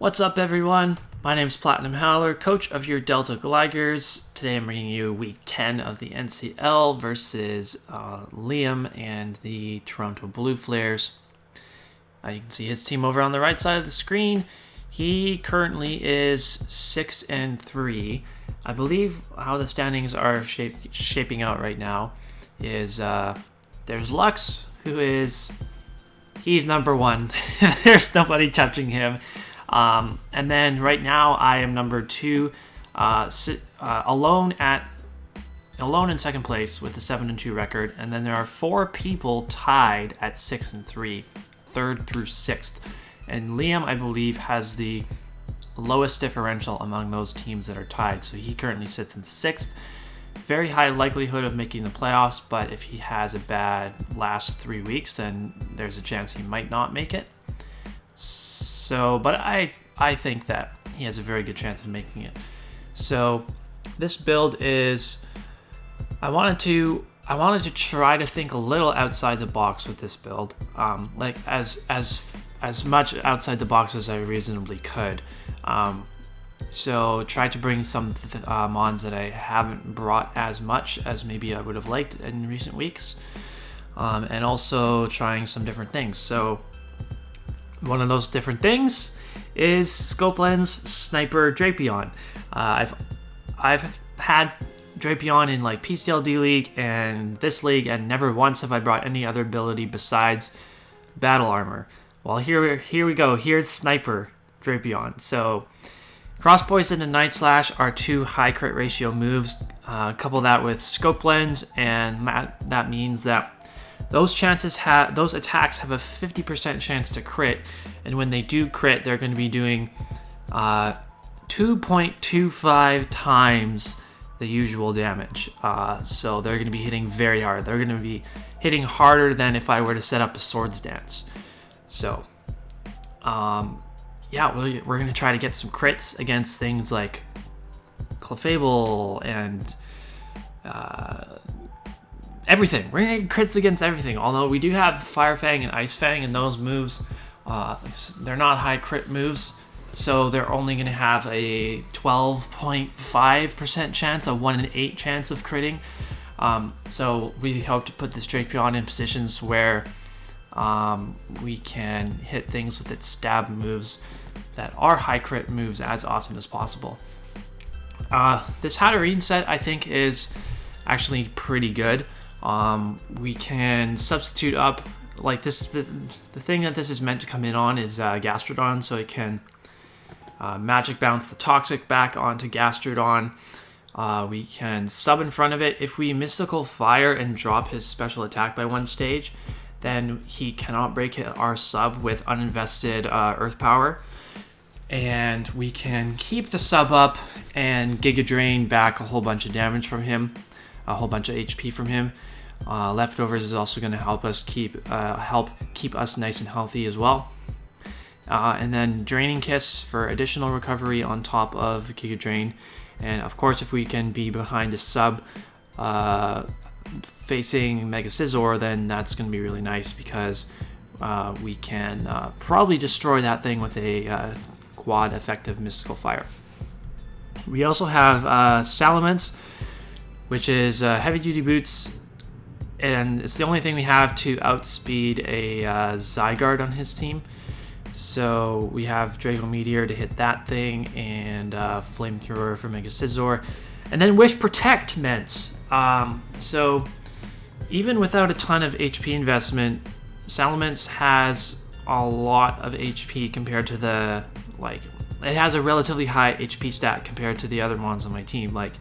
What's up, everyone? My name is PlatinumHowler, coach of your Delta Gligars. Today I'm bringing you week 10 of the NCL versus Liam and the Toronto Blue Flares. You can see his team over on the right side of the screen. He currently is 6-3. I believe how the standings are shaping out right now is there's Lux, he's number one. There's nobody touching him. And then right now I am number 2, alone in second place with a 7-2 record. And then there are 4 people tied at 6-3, third through 6th. And Liam, I believe, has the lowest differential among those teams that are tied. So he currently sits in 6th. Very high likelihood of making the playoffs, but if he has a bad last 3 weeks, then there's a chance he might not make it. So, but I think that he has a very good chance of making it. So this build is, I wanted to try to think a little outside the box with this build, like as much outside the box as I reasonably could. So try to bring some mons that I haven't brought as much as maybe I would have liked in recent weeks, and also trying some different things. So one of those different things is Scope Lens Sniper Drapion. I've had Drapion in like PCLD League and this league, and never once have I brought any other ability besides Battle Armor. Well, here we go. Here's Sniper Drapion. So Cross Poison and Night Slash are 2 high crit ratio moves. Couple that with Scope Lens, and that means that those attacks have a 50% chance to crit, and when they do crit, they're going to be doing 2.25 times the usual damage. So they're going to be hitting very hard. They're going to be hitting harder than if I were to set up a Swords Dance. So, yeah, we're going to try to get some crits against things like Clefable and everything. We're going to get crits against everything. Although we do have Fire Fang and Ice Fang, and those moves, they're not high crit moves. So they're only going to have a 12.5% chance, a 1 in 8 chance of critting. So we hope to put this Drapion in positions where we can hit things with its stab moves that are high crit moves as often as possible. This Hatterene set, I think, is actually pretty good. We can substitute up, like this, the thing that this is meant to come in on is Gastrodon, so it can magic bounce the Toxic back onto Gastrodon. We can sub in front of it. If we Mystical Fire and drop his special attack by 1 stage, then he cannot break our sub with uninvested Earth Power. And we can keep the sub up and Giga Drain back a whole bunch of damage from him, a whole bunch of HP from him. Leftovers is also going to help us keep us nice and healthy as well. And then Draining Kiss for additional recovery on top of Giga Drain. And of course, if we can be behind a sub facing Mega Scizor, then that's going to be really nice, because we can probably destroy that thing with a quad effective Mystical Fire. We also have Salamence, which is heavy duty boots, and it's the only thing we have to outspeed a Zygarde on his team. So we have Draco Meteor to hit that thing, and Flamethrower for Mega Scizor, and then Wish Protect Ments. So even without a ton of HP investment, Salamence has a lot of HP compared to the, it has a relatively high HP stat compared to the other mons on my team. Like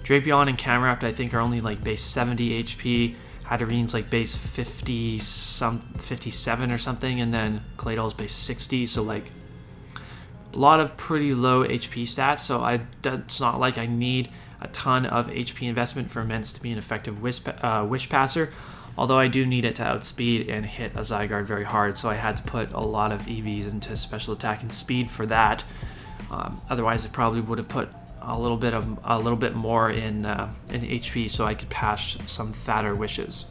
Drapion and Camerupt, I think, are only like base 70 HP. Hatterene's like base 57 or something, and then Cladle's base 60. So like a lot of pretty low HP stats. So it's not like I need a ton of HP investment for Ments to be an effective Wish Passer. Although I do need it to outspeed and hit a Zygarde very hard, so I had to put a lot of EVs into special attack and speed for that. Otherwise, I probably would have put a little bit more in HP, so I could pass some fatter wishes.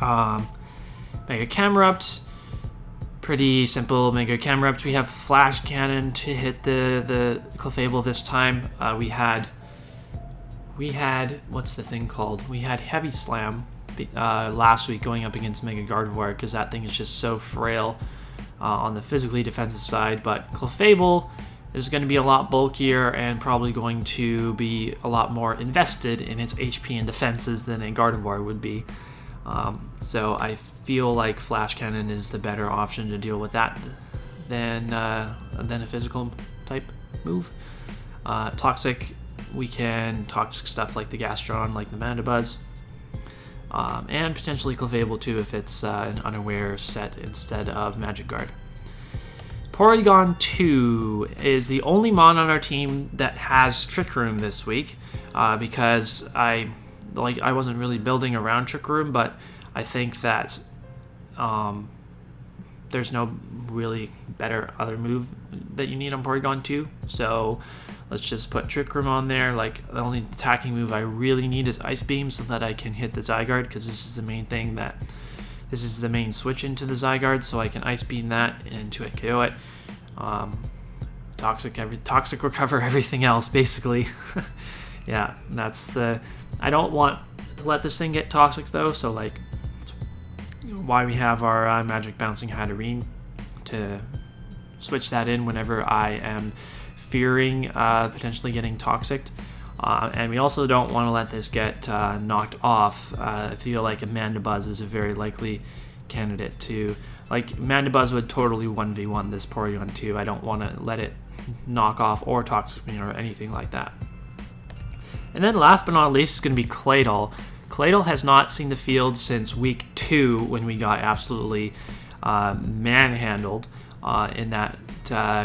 Mega Camerupt Pretty simple Mega Camera Ups. We have Flash Cannon to hit the Clefable this time. We had what's the thing called? We had Heavy Slam last week going up against Mega Gardevoir because that thing is just so frail on the physically defensive side. But Clefable is going to be a lot bulkier and probably going to be a lot more invested in its HP and defenses than a Gardevoir would be. So I feel like Flash Cannon is the better option to deal with that than a physical type move. Toxic, we can toxic stuff like the Gastron, like the Mandibuzz, and potentially Clefable too if it's an unaware set instead of Magic Guard. Porygon 2 is the only mon on our team that has Trick Room this week because I wasn't really building around Trick Room, but I think that there's no really better other move that you need on Porygon 2. So let's just put Trick Room on there. Like, the only attacking move I really need is Ice Beam so that I can hit the Zygarde, because this is the main thing this is the main switch into the Zygarde, so I can Ice Beam that into it, KO it. Toxic recover everything else, basically. Yeah, I don't want to let this thing get toxic though, so like, that's why we have our Magic Bouncing Hatterene to switch that in whenever I am fearing potentially getting toxic. And we also don't want to let this get knocked off. I feel like a Mandibuzz is a very likely candidate to, like, Mandibuzz would totally 1v1 this Porygon 2. I don't want to let it knock off or toxic me or anything like that. And then last but not least is going to be Claydol. Claydol has not seen the field since week 2 when we got absolutely manhandled in that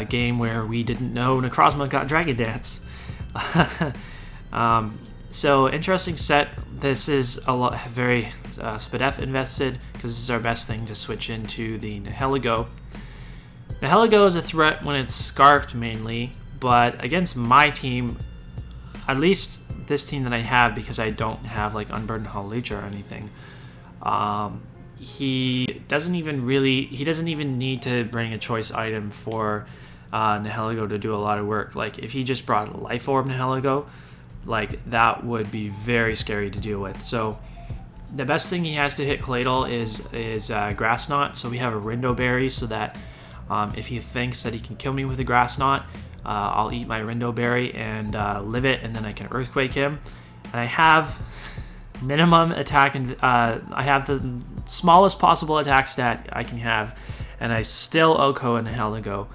game where we didn't know Necrozma got Dragon Dance. So interesting set. This is very Spadef invested because this is our best thing to switch into the Nihilego. Nihilego is a threat when it's Scarfed mainly, but against my team, at least this team that I have, because I don't have like Unburdened Hawlucha or anything, he doesn't even need to bring a choice item for Nihilego to do a lot of work. Like, if he just brought Life Orb Nihilego, like, that would be very scary to deal with. So the best thing he has to hit Claydol is Grass Knot. So we have a Rindo Berry so that if he thinks that he can kill me with a Grass Knot, I'll eat my Rindo Berry and live it, and then I can Earthquake him. And I have minimum attack, and I have the smallest possible attack stat I can have, and I still OHKO and Nihilego.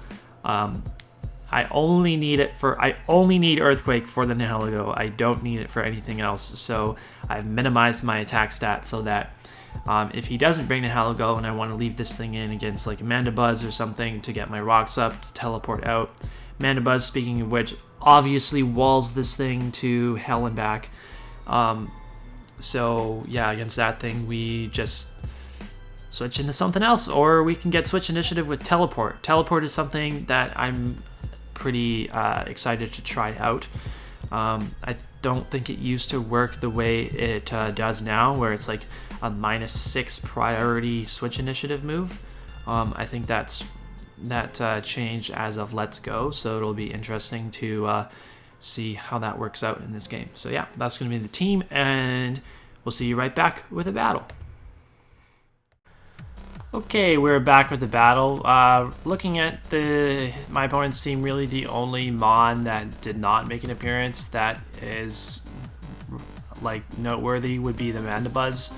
I only need Earthquake for the Nihilego. I don't need it for anything else. So I've minimized my attack stat so that if he doesn't bring Nihilego and I want to leave this thing in against like Mandibuzz or something to get my rocks up to teleport out. Mandibuzz, speaking of which, obviously walls this thing to hell and back. So yeah, against that thing we just switch into something else, or we can get switch initiative with Teleport. Teleport is something that I'm pretty excited to try out. I don't think it used to work the way it does now, where it's like a -6 priority switch initiative move. I think that changed as of Let's Go, so it'll be interesting to see how that works out in this game. So yeah, that's going to be the team, and we'll see you right back with a battle. Okay, we're back with the battle. Looking at my opponent's team, really the only Mon that did not make an appearance that is like noteworthy would be the Mandibuzz.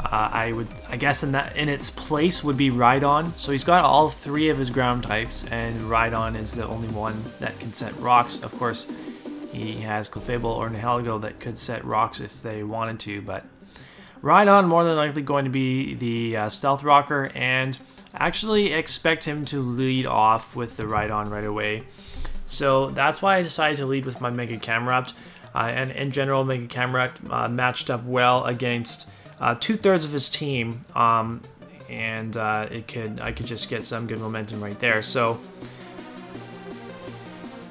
I guess in its place would be Rhydon. So he's got all 3 of his ground types, and Rhydon is the only one that can set rocks. Of course, he has Clefable or Nihilego that could set rocks if they wanted to, but Rhydon more than likely going to be the Stealth Rocker, and actually expect him to lead off with the Rhydon right away. So that's why I decided to lead with my Mega Camerupt. And in general, Mega Camerupt matched up well against 2/3 of his team, and I could just get some good momentum right there. So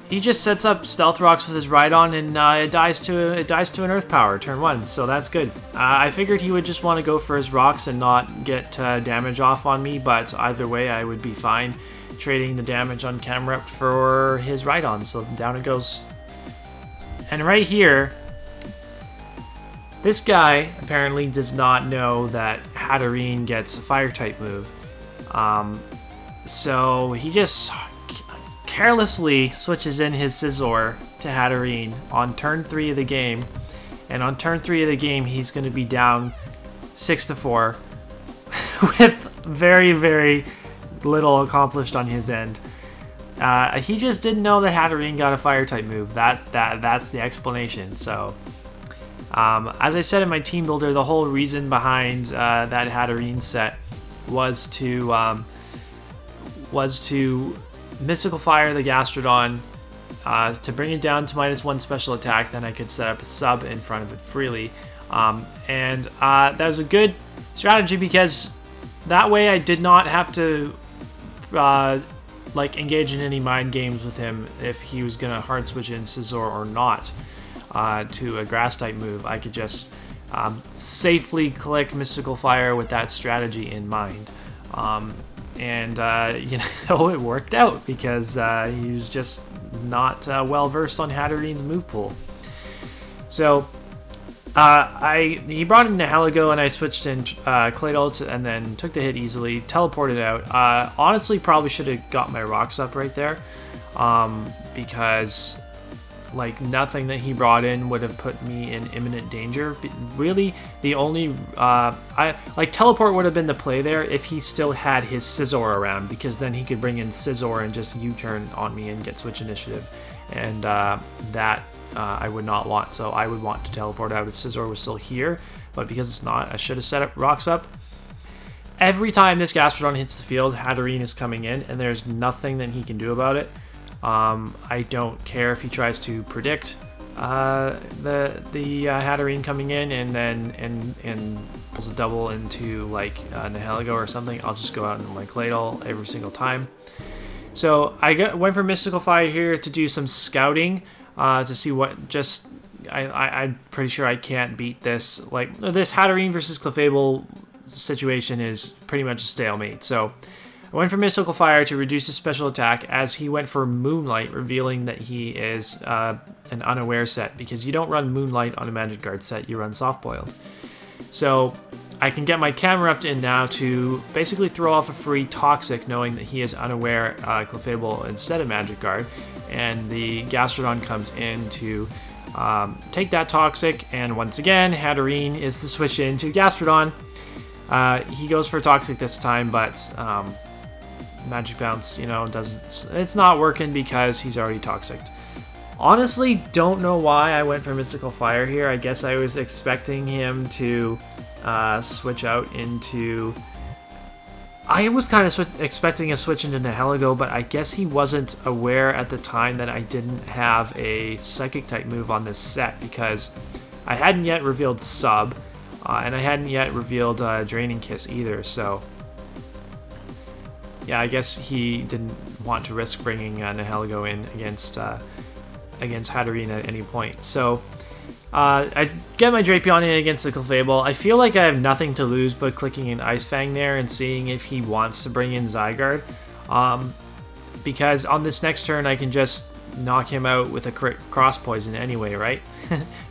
he just sets up Stealth Rocks with his Rhydon, and it dies to an Earth Power turn 1, so that's good. I figured he would just want to go for his rocks and not get damage off on me, but either way I would be fine trading the damage on Camerupt for his Rhydon, so down it goes. And right here, this guy apparently does not know that Hatterene gets a Fire-type move. So he just carelessly switches in his Scizor to Hatterene on turn 3 of the game. And on turn 3 of the game, he's going to be down 6-4 with very, very little accomplished on his end. He just didn't know that Hatterene got a Fire-type move. That's the explanation. So, as I said in my team builder, the whole reason behind that Hatterene set was to Mystical Fire the Gastrodon to bring it down to -1 special attack. Then I could set up a sub in front of it freely, and that was a good strategy because that way I did not have to like engage in any mind games with him if he was gonna hard switch in Scizor or not to a Grass type move. I could just safely click Mystical Fire with that strategy in mind. And you know, it worked out because he was just not well versed on Hatterene's move pool. So he brought in Nihilego and I switched in Claydol and then took the hit easily, teleported out. Honestly, probably should have got my rocks up right there because like nothing that he brought in would have put me in imminent danger. Really, the only teleport would have been the play there if he still had his Scizor around, because then he could bring in Scizor and just U-turn on me and get switch initiative, and that I would not want. So I would want to teleport out if Scizor was still here, but because it's not, I should have set up rocks up. Every time this Gastrodon hits the field, Hatterene is coming in, and there's nothing that he can do about it. I don't care if he tries to predict the Hatterene coming in and then pulls a double into like Nihilego or something. I'll just go out and my Claydol every single time. So I went for Mystical Fire here to do some scouting to see what I'm pretty sure I can't beat this. Like this Hatterene versus Clefable situation is pretty much a stalemate. So I went for Mystical Fire to reduce his special attack as he went for Moonlight, revealing that he is an unaware set, because you don't run Moonlight on a Magic Guard set, you run Soft Boiled. So I can get my Camerupt in now to basically throw off a free Toxic, knowing that he is unaware Clefable instead of Magic Guard, and the Gastrodon comes in to take that Toxic, and once again, Hatterene is the switch in to Gastrodon. He goes for Toxic this time, but Magic Bounce, you know, it's not working because he's already Toxic. Honestly, don't know why I went for Mystical Fire here. I guess I was expecting him to switch out into... I was kind of expecting a switch into Nihilego, but I guess he wasn't aware at the time that I didn't have a Psychic type move on this set, because I hadn't yet revealed Sub, and I hadn't yet revealed Draining Kiss either, so... yeah, I guess he didn't want to risk bringing Nihilego in against Hatterene at any point. So I get my Drapion in against the Clefable. I feel like I have nothing to lose but clicking an Ice Fang there and seeing if he wants to bring in Zygarde. Because on this next turn I can just knock him out with a Cross Poison anyway, right?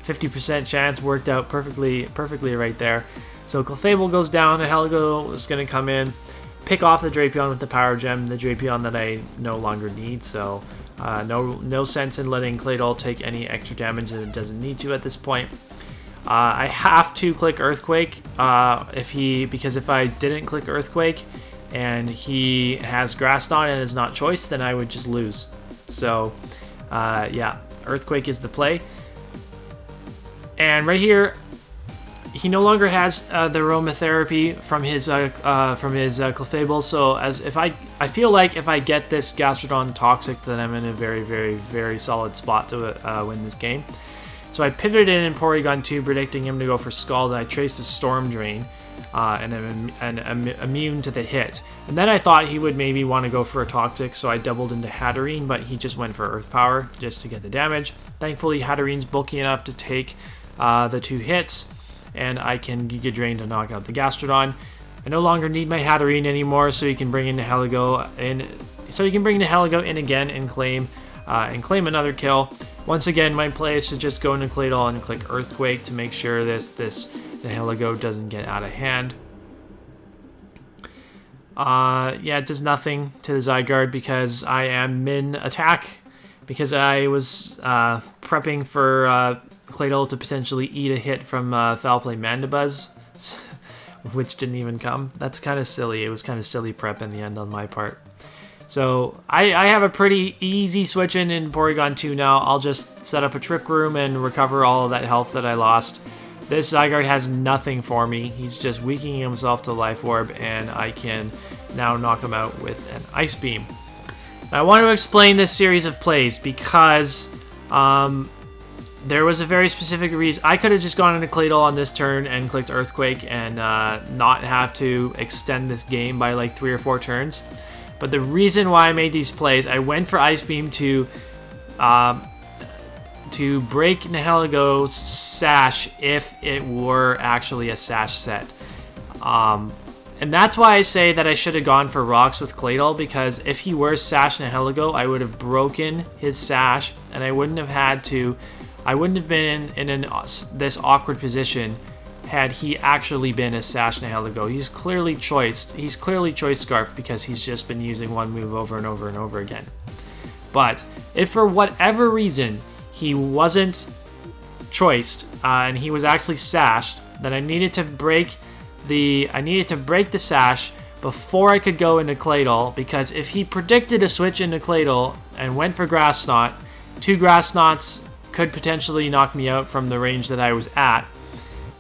50% chance worked out perfectly right there. So Clefable goes down, Nihilego is going to come in, pick off the Drapion with the Power Gem, the Drapion that I no longer need, so no sense in letting Claydol take any extra damage that it doesn't need to at this point. I have to click Earthquake because if I didn't click Earthquake and he has Grassdon and is not Choice, then I would just lose. So yeah, Earthquake is the play. And right here, he no longer has the aromatherapy from his Clefable, so I feel like if I get this Gastrodon Toxic, then I'm in a very, very, very solid spot to win this game. So I pivoted in Porygon 2, predicting him to go for Scald, and I traced a Storm Drain and I'm immune to the hit. And then I thought he would maybe want to go for a Toxic, so I doubled into Hatterene, but he just went for Earth Power just to get the damage. Thankfully, Hatterene's bulky enough to take the 2 hits, and I can Giga Drain to knock out the Gastrodon. I no longer need my Hatterene anymore, so you can bring in the Heligo in. So you can bring the Heligo in again and claim another kill. Once again, my play is to just go into Claydol and click Earthquake to make sure the Heligo doesn't get out of hand. Yeah, it does nothing to the Zygarde because I am min attack, because I was prepping for Claydol to potentially eat a hit from Foul Play Mandibuzz, which didn't even come. That's kind of silly. It was kind of silly prep in the end on my part. So I have a pretty easy switch in Porygon 2 now. I'll just set up a Trick Room and recover all of that health that I lost. This Zygarde has nothing for me. He's just weakening himself to Life Orb, and I can now knock him out with an Ice Beam. Now, I want to explain this series of plays because there was a very specific reason. I could have just gone into Claydol on this turn and clicked Earthquake and not have to extend this game by like 3 or 4 turns. But the reason why I made these plays, I went for Ice Beam to break Nihilgo's Sash if it were actually a Sash set. And that's why I say that I should have gone for Rocks with Claydol, because if he were Sash Nihilgo, I would have broken his Sash, and I wouldn't have been in this awkward position had he actually been a Sash Nihilgo. He's clearly choiced Scarf because he's just been using one move over and over and over again. But if for whatever reason he wasn't choiced and he was actually sashed, then I needed to break the Sash before I could go into Claydol, because if he predicted a switch into Claydol and went for Grass Knot, 2 Grass Knots could potentially knock me out from the range that I was at,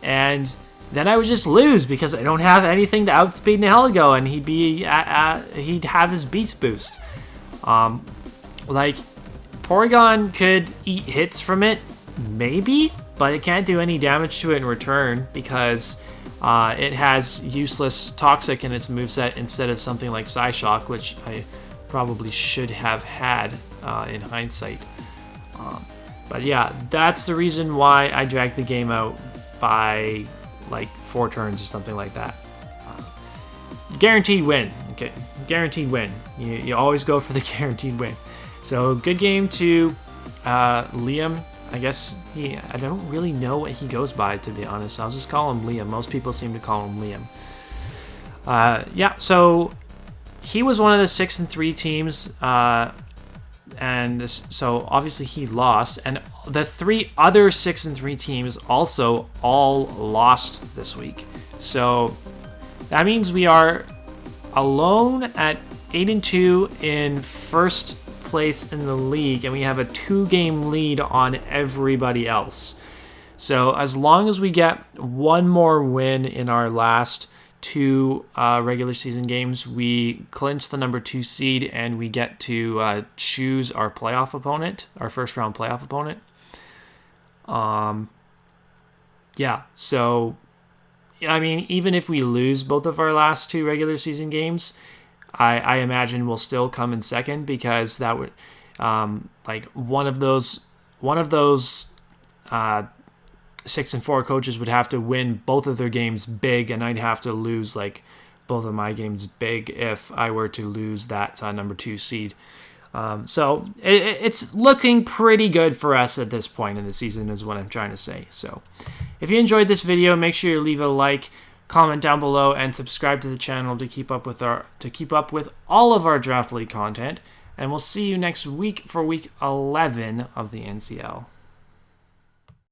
and then I would just lose because I don't have anything to outspeed Nihilgo, and he'd have his Beast Boost. Like, Porygon could eat hits from it, maybe, but it can't do any damage to it in return because it has useless Toxic in its moveset instead of something like Psyshock, which I probably should have had in hindsight. But yeah, that's the reason why I dragged the game out by like 4 turns or something like that. Guaranteed win. Okay, guaranteed win. You always go for the guaranteed win. So good game to Liam. I guess I don't really know what he goes by, to be honest. I'll just call him Liam. Most people seem to call him Liam. Yeah, so he was one of the 6-3 teams, so obviously he lost, and the 3 other 6-3 teams also all lost this week. So that means we are alone at 8-2 in first place in the league, and we have a 2-game lead on everybody else. So as long as we get one more win in our last 2 regular season games, we clinch the number 2 seed, and we get to choose our playoff opponent, our first round playoff opponent. Yeah, so I mean, even if we lose both of our last 2 regular season games, I imagine we'll still come in second, because that would like one of those 6-4 coaches would have to win both of their games big, and I'd have to lose like both of my games big if I were to lose that number 2 seed. So it's looking pretty good for us at this point in the season, is what I'm trying to say. So if you enjoyed this video, make sure you leave a like, comment down below, and subscribe to the channel to keep up with all of our Draft League content. And we'll see you next week for week 11 of the NCL.